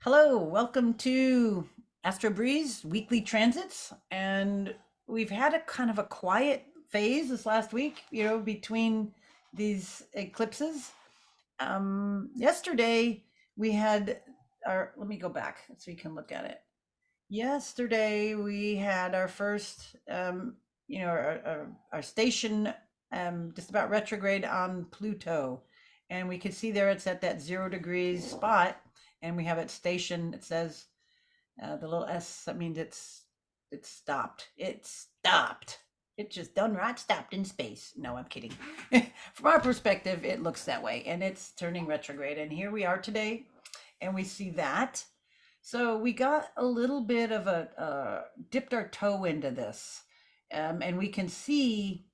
Hello, welcome to Astro Breeze weekly transits. And we've had a kind of a quiet phase this last week, between these eclipses. Yesterday we had let me go back so you can look at it. Yesterday we had our first, our station just about retrograde on Pluto. And we can see there it's at that 0 degrees spot. And we have it station. It says the little S, that means it's stopped. It stopped. It just done right stopped in space. No, I'm kidding. From our perspective, it looks that way. And it's turning retrograde. And here we are today. And we see that. So we got a little bit of dipped our toe into this. And we can see,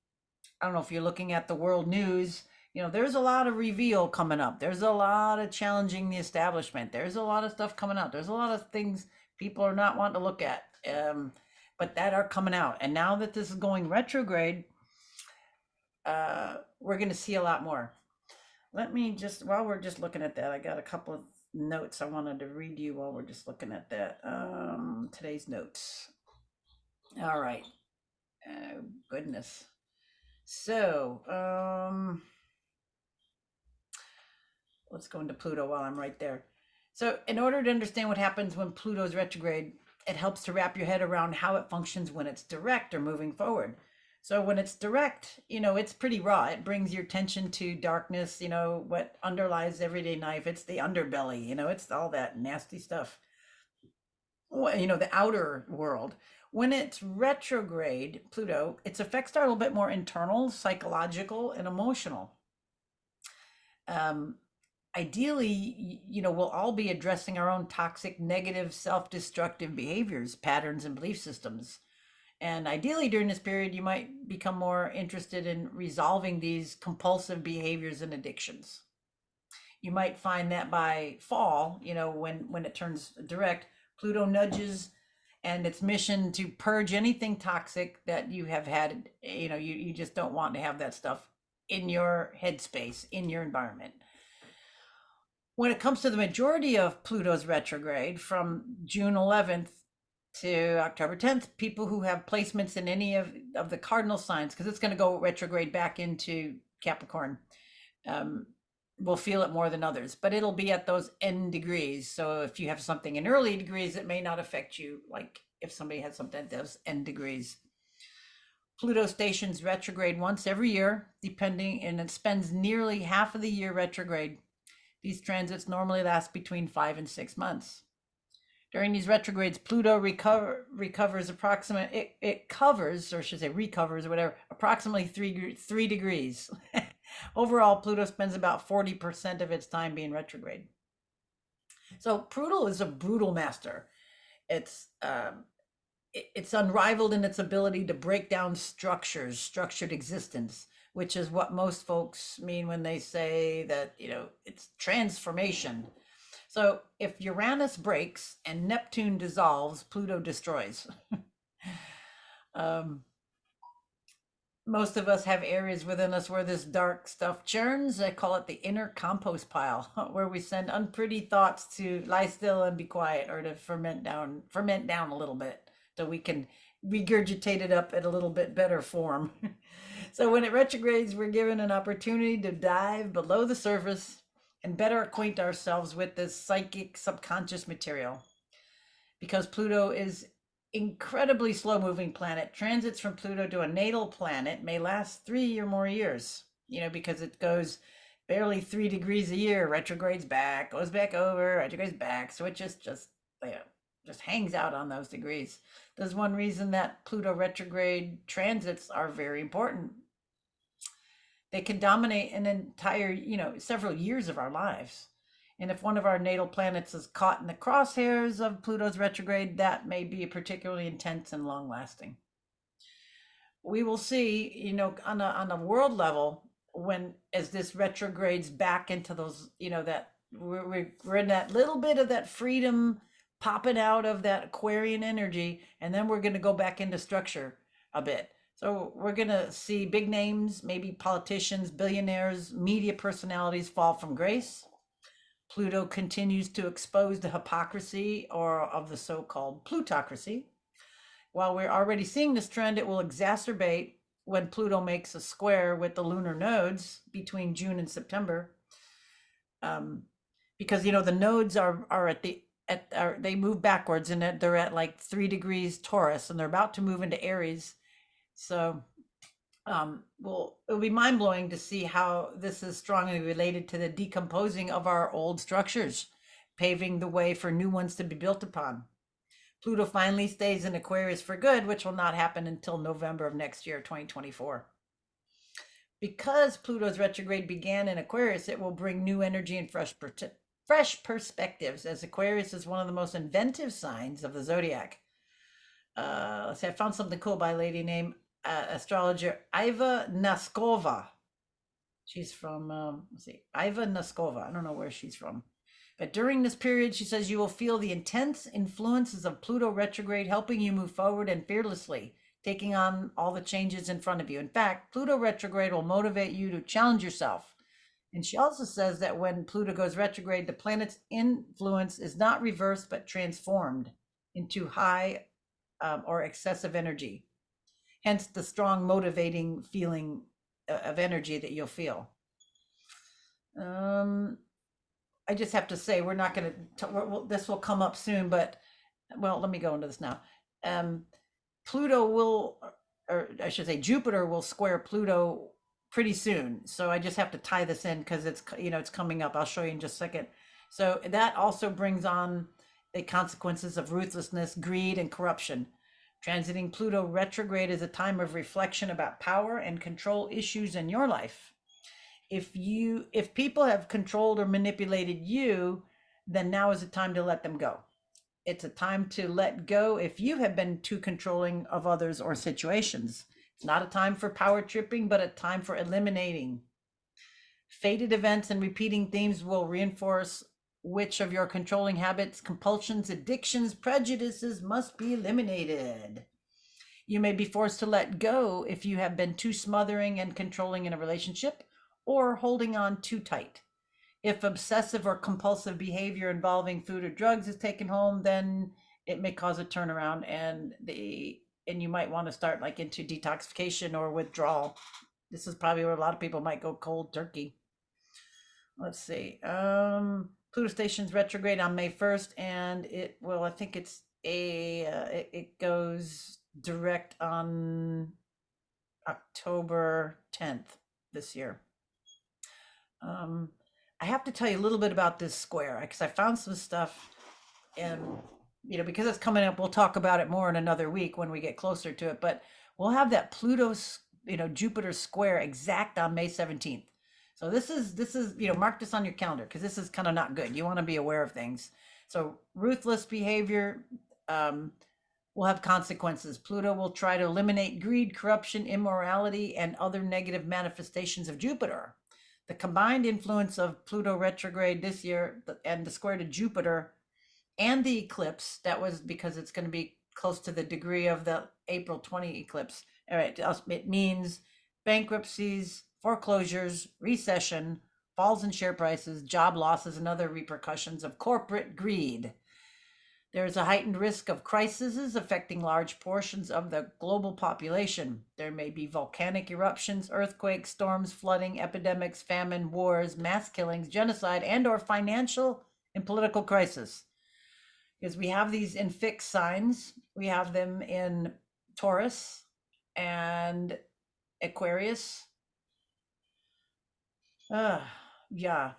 I don't know if you're looking at the world news, there's a lot of reveal coming up. There's a lot of challenging the establishment. There's a lot of stuff coming out. There's a lot of things people are not wanting to look at, but that are coming out. And now that this is going retrograde, we're going to see a lot more. Let me just, while we're just looking at that, I got a couple of notes I wanted to read you while we're just looking at that. Today's notes. All right. Goodness. So, let's go into Pluto while I'm right there. So, in order to understand what happens when Pluto's retrograde, it helps to wrap your head around how it functions when it's direct or moving forward. So, when it's direct, it's pretty raw. It brings your attention to darkness, what underlies everyday life. It's the underbelly, it's all that nasty stuff. The outer world. When it's retrograde, Pluto, its effects are a little bit more internal, psychological, and emotional. Um, Ideally, we'll all be addressing our own toxic, negative, self-destructive behaviors, patterns, and belief systems. And ideally, during this period, you might become more interested in resolving these compulsive behaviors and addictions. You might find that by fall, when it turns direct, Pluto nudges and its mission to purge anything toxic that you have had, you just don't want to have that stuff in your headspace, in your environment. When it comes to the majority of Pluto's retrograde from June 11th to October 10th, people who have placements in any of the cardinal signs, because it's going to go retrograde back into Capricorn, will feel it more than others, but it'll be at those end degrees. So if you have something in early degrees, it may not affect you, like if somebody has something at those end degrees. Pluto stations retrograde once every year, depending, and it spends nearly half of the year retrograde. These transits normally last between 5 and 6 months. During these retrogrades, Pluto recovers it covers, or should say recovers or whatever, approximately 3 degrees. Overall, Pluto spends about 40% of its time being retrograde. So Pluto is a brutal master. It's unrivaled in its ability to break down structures, structured existence, which is what most folks mean when they say that, it's transformation. So if Uranus breaks and Neptune dissolves, Pluto destroys. Most of us have areas within us where this dark stuff churns. I call it the inner compost pile, where we send unpretty thoughts to lie still and be quiet, or to ferment down a little bit so we can regurgitate it up in a little bit better form. So when it retrogrades, we're given an opportunity to dive below the surface and better acquaint ourselves with this psychic subconscious material. Because Pluto is incredibly slow moving planet, transits from Pluto to a natal planet may last 3 or more years, because it goes barely 3 degrees a year, retrogrades back, goes back over, retrogrades back. So it just hangs out on those degrees. There's one reason that Pluto retrograde transits are very important. They can dominate an entire, several years of our lives. And if one of our natal planets is caught in the crosshairs of Pluto's retrograde, that may be particularly intense and long lasting. We will see, on a world level, as this retrogrades back into those, that we're in that little bit of that freedom popping out of that Aquarian energy, and then we're going to go back into structure a bit. So we're going to see big names, maybe politicians, billionaires, media personalities fall from grace. Pluto continues to expose the hypocrisy or of the so-called plutocracy. While we're already seeing this trend, it will exacerbate when Pluto makes a square with the lunar nodes between June and September. Um, because the nodes are at the at are they move backwards, and they're at like 3 degrees Taurus, and they're about to move into Aries. So well, it'll be mind blowing to see how this is strongly related to the decomposing of our old structures, paving the way for new ones to be built upon. Pluto finally stays in Aquarius for good, which will not happen until November of next year, 2024. Because Pluto's retrograde began in Aquarius, it will bring new energy and fresh perspectives, as Aquarius is one of the most inventive signs of the zodiac. Let's see, I found something cool by a lady named astrologer Iva Naskova. She's from, let's see, Iva Naskova. I don't know where she's from. But during this period, she says you will feel the intense influences of Pluto retrograde helping you move forward and fearlessly taking on all the changes in front of you. In fact, Pluto retrograde will motivate you to challenge yourself. And she also says that when Pluto goes retrograde, the planet's influence is not reversed but transformed into high or excessive energy. Hence the strong motivating feeling of energy that you'll feel. I just have to say, we're not going to, this will come up soon, but well, let me go into this now. Pluto will, or I should say, Jupiter will square Pluto pretty soon. So I just have to tie this in because it's coming up. I'll show you in just a second. So that also brings on the consequences of ruthlessness, greed, and corruption. Transiting Pluto retrograde is a time of reflection about power and control issues in your life. If people have controlled or manipulated you, then now is the time to let them go. It's a time to let go if you have been too controlling of others or situations. It's not a time for power tripping, but a time for eliminating. Fated events and repeating themes will reinforce which of your controlling habits, compulsions, addictions, prejudices must be eliminated. You may be forced to let go if you have been too smothering and controlling in a relationship or holding on too tight. If obsessive or compulsive behavior involving food or drugs is taken home, then it may cause a turnaround, and you might want to start like into detoxification or withdrawal. This is probably where a lot of people might go cold turkey. Let's see. Pluto station's retrograde on May 1st, and I think it goes direct on October 10th this year. I have to tell you a little bit about this square because I found some stuff, and because it's coming up, we'll talk about it more in another week when we get closer to it. But we'll have that Pluto's, Jupiter square exact on May 17th. So this is mark this on your calendar because this is kind of not good. You want to be aware of things. So ruthless behavior will have consequences. Pluto will try to eliminate greed, corruption, immorality, and other negative manifestations of Jupiter. The combined influence of Pluto retrograde this year and the square to Jupiter and the eclipse, that was because it's going to be close to the degree of the April 20 eclipse. All right, it means bankruptcies, foreclosures, recession, falls in share prices, job losses, and other repercussions of corporate greed. There is a heightened risk of crises affecting large portions of the global population. There may be volcanic eruptions, earthquakes, storms, flooding, epidemics, famine, wars, mass killings, genocide, and or financial and political crisis. Because we have these in fixed signs. We have them in Taurus and Aquarius. Yeah.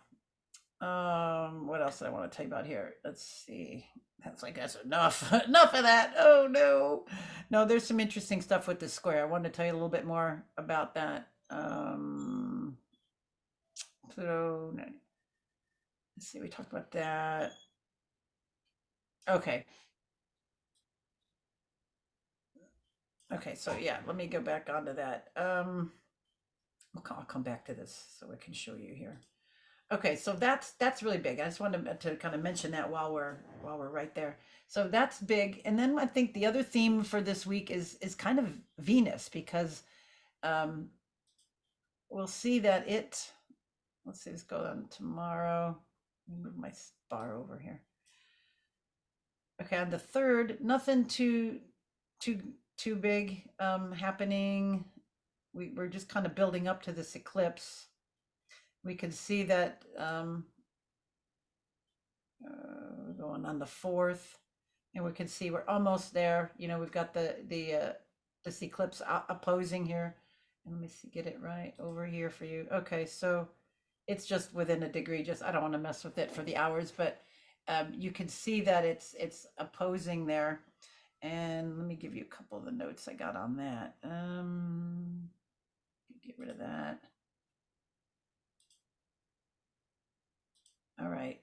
What else did I want to tell you about here? Let's see. That's enough. Enough of that. Oh no. No, there's some interesting stuff with this square. I wanted to tell you a little bit more about that. Pluto. Let's see, we talked about that. Okay. Okay, so yeah, let me go back onto that. I'll come back to this so I can show you here. Okay, so that's really big. I just wanted to kind of mention that while we're right there. So that's big. And then I think the other theme for this week is kind of Venus, because we'll see that let's see, let's go on tomorrow. Move my bar over here. Okay, on the third, nothing too too big happening. We're just kind of building up to this eclipse. We can see that going on the fourth, and we can see we're almost there. You know, we've got the this eclipse opposing here. And let me see, get it right over here for you. Okay, so it's just within a degree. Just I don't want to mess with it for the hours, but you can see that it's opposing there. And let me give you a couple of the notes I got on that. Get rid of that. All right.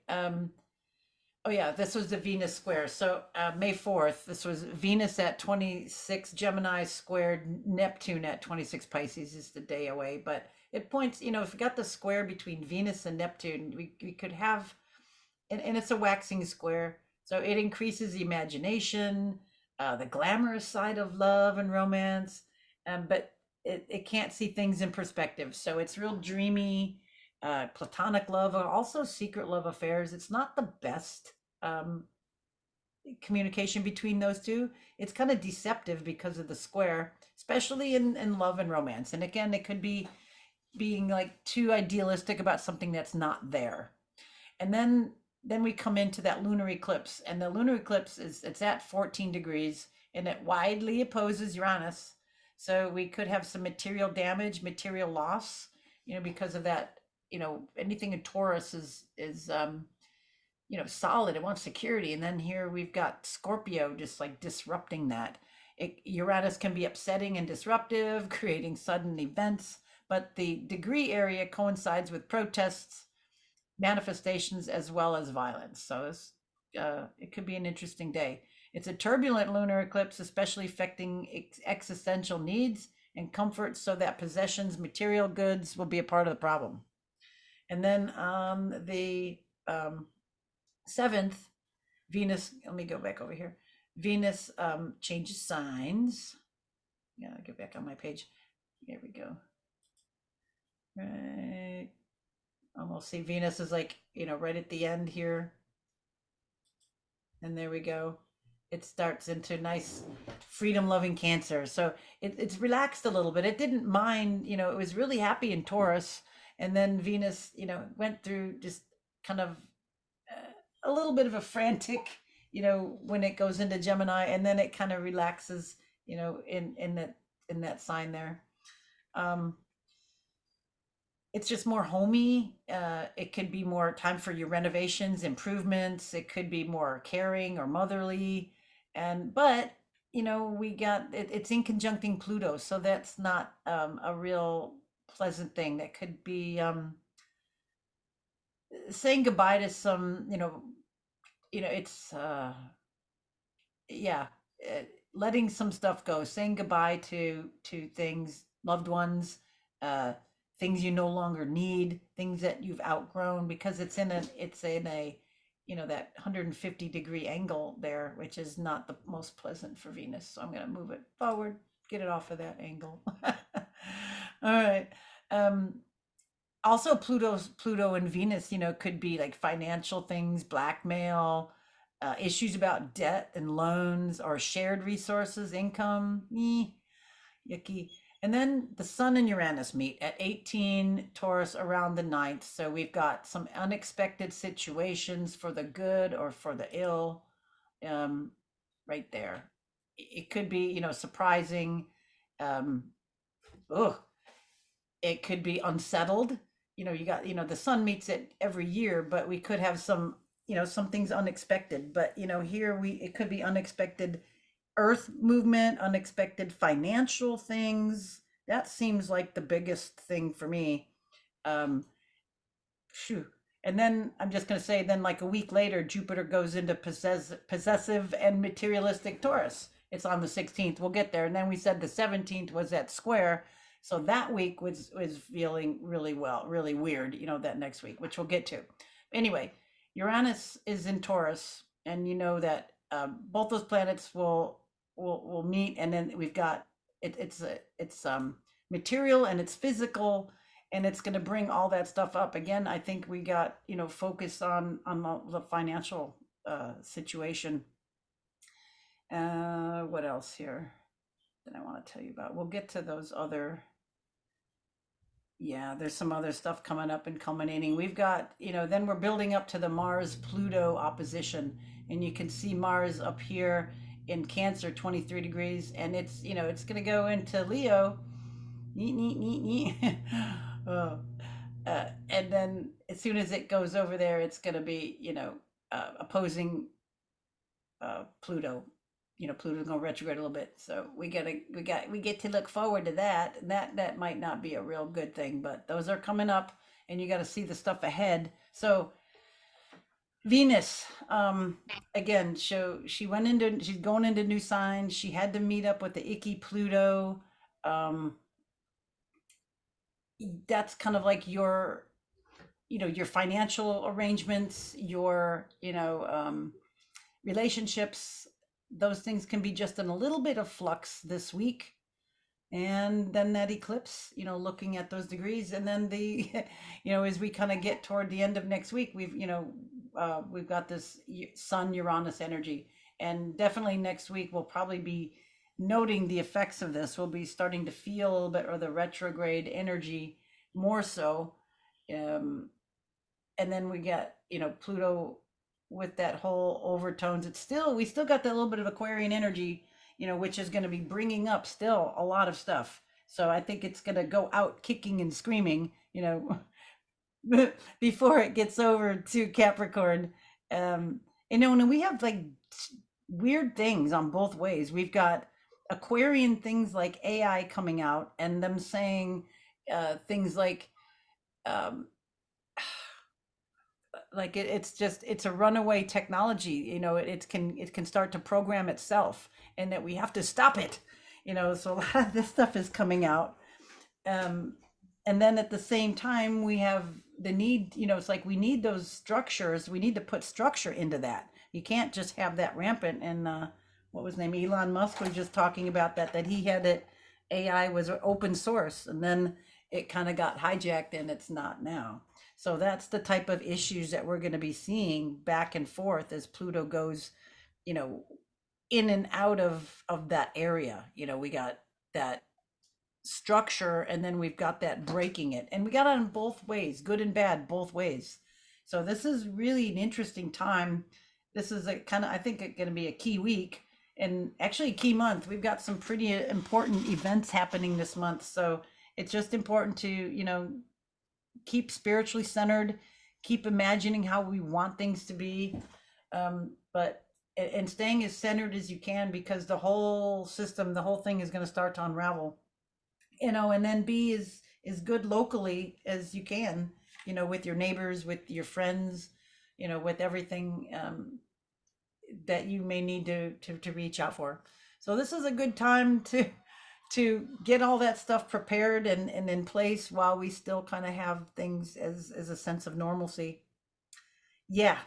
Oh yeah, this was the Venus square. So May 4th, this was Venus at 26 Gemini squared Neptune at 26 Pisces is the day away. But it points, you know, if we got the square between Venus and Neptune, we could have, and it's a waxing square. So it increases the imagination, the glamorous side of love and romance, but it can't see things in perspective. So it's real dreamy, platonic love, also secret love affairs. It's not the best um, communication between those two. It's kind of deceptive because of the square, especially in love and romance. And again, it could be being like too idealistic about something that's not there. And then we come into that lunar eclipse, and the lunar eclipse is it's at 14 degrees, and it widely opposes Uranus. So we could have some material damage, material loss, you know, because of that. You know, anything in Taurus is you know, solid. It wants security. And then here we've got Scorpio just like disrupting that. Uranus can be upsetting and disruptive, creating sudden events, but the degree area coincides with protests, manifestations, as well as violence. So it could be an interesting day. It's a turbulent lunar eclipse, especially affecting existential needs and comfort, so that possessions, material goods will be a part of the problem. And then on the 7th, Venus, let me go back over here. Venus changes signs. Yeah, I'll get back on my page. There we go. Right. Almost see Venus is like, you know, right at the end here. And there we go. It starts into nice freedom loving Cancer. So it's relaxed a little bit. It didn't mind, you know, it was really happy in Taurus. And then Venus, you know, went through just kind of a little bit of a frantic, you know, when it goes into Gemini, and then it kind of relaxes, you know, in that sign there. Um, it's just more homey. It could be more time for your renovations, improvements. It could be more caring or motherly, and but you know we got it's in conjuncting Pluto, so that's not a real pleasant thing. That could be saying goodbye to some, you know, it's yeah, uh, letting some stuff go, saying goodbye to things, loved ones, uh, things you no longer need, things that you've outgrown, because it's in a you know that 150-degree angle there, which is not the most pleasant for Venus. So I'm going to move it forward, get it off of that angle. All right. Um, Also Pluto and Venus, you know, could be like financial things, blackmail, issues about debt and loans or shared resources, income. Yucky. And then the Sun and Uranus meet at 18 Taurus around the 9th. So we've got some unexpected situations for the good or for the ill, um, right there. It could be, you know, surprising. Um, ugh, it could be unsettled. You know, you got, you know, the Sun meets it every year, but we could have some, you know, some things unexpected. But you know, here it could be unexpected earth movement, unexpected financial things. That seems like the biggest thing for me. Um, Phew. And then I'm just going to say, then like a week later, Jupiter goes into possessive and materialistic Taurus. It's on the 16th. We'll get there. And then we said the 17th was at square. So that week was feeling really well, really weird, you know, that next week, which we'll get to. Anyway, Uranus is in Taurus, and you know that both those planets will meet, and then we've got it's material and it's physical, and it's going to bring all that stuff up again. I think we got, focus on the financial situation. What else here that I want to tell you about? We'll get to those other. Yeah, there's some other stuff coming up and culminating. We've got, then we're building up to the Mars Pluto opposition, and you can see Mars up here in Cancer, 23 degrees, and it's going to go into Leo. Neat, neat, neat, neat. Oh. And then as soon as it goes over there, it's going to be, opposing Pluto. Pluto's going to retrograde a little bit, so we get to look forward to that. That might not be a real good thing, but those are coming up, and you got to see the stuff ahead. So Venus, again, she's going into new signs. She had to meet up with the icky Pluto. Um, that's kind of like your financial arrangements, your relationships. Those things can be just in a little bit of flux this week. And then that eclipse, looking at those degrees, and then the as we kind of get toward the end of next week, we've got this Sun Uranus energy, and definitely next week we'll probably be noting the effects of this. We'll be starting to feel a little bit of the retrograde energy more so. And then we get, Pluto with that whole overtones. We still got that little bit of Aquarian energy, which is going to be bringing up still a lot of stuff. So I think it's going to go out kicking and screaming, before it gets over to Capricorn. And we have like weird things on both ways. We've got Aquarian things like AI coming out and them saying things um, like it's a runaway technology. It can start to program itself, and that we have to stop it. So a lot of this stuff is coming out. um and then at the same time we have the need, it's like we need those structures. We need to put structure into that. You can't just have that rampant. And what was his name, Elon Musk was just talking about that he had it. AI was open source, and then it kind of got hijacked, and it's not now. So that's the type of issues that we're going to be seeing back and forth as Pluto goes, you know in and out of that area. We got that structure, and then we've got that breaking it, and we got it in both ways, good and bad, both ways. So this is really an interesting time. This is a kind of, I think, going to be a key week, and actually a key month. We've got some pretty important events happening this month, so it's just important to keep spiritually centered, keep imagining how we want things to be, but and staying as centered as you can, because the whole system, the whole thing is going to start to unravel. And then be as good locally as you can, with your neighbors, with your friends, with everything that you may need to reach out for. So this is a good time to get all that stuff prepared and in place, while we still kind of have things as a sense of normalcy. Yeah.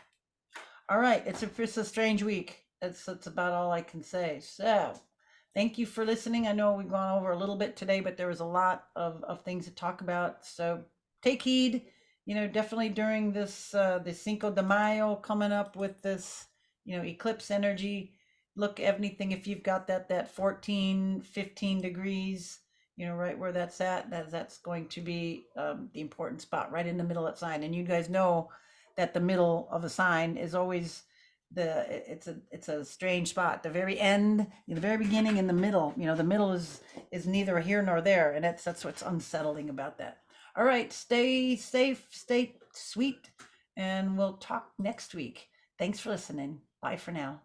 All right. It's a strange week. That's about all I can say. So thank you for listening. I know we've gone over a little bit today, but there was a lot of things to talk about. So take heed, definitely during this the Cinco de Mayo coming up with this, eclipse energy. Look, anything, if you've got that 14, 15 degrees, right where that's at, that's going to be the important spot, right in the middle of that sign. And you guys know that the middle of a sign is always it's a strange spot. The very end, the very beginning, and the middle. The middle is neither here nor there, and that's what's unsettling about that. All right, stay safe, stay sweet, and we'll talk next week. Thanks for listening. Bye for now.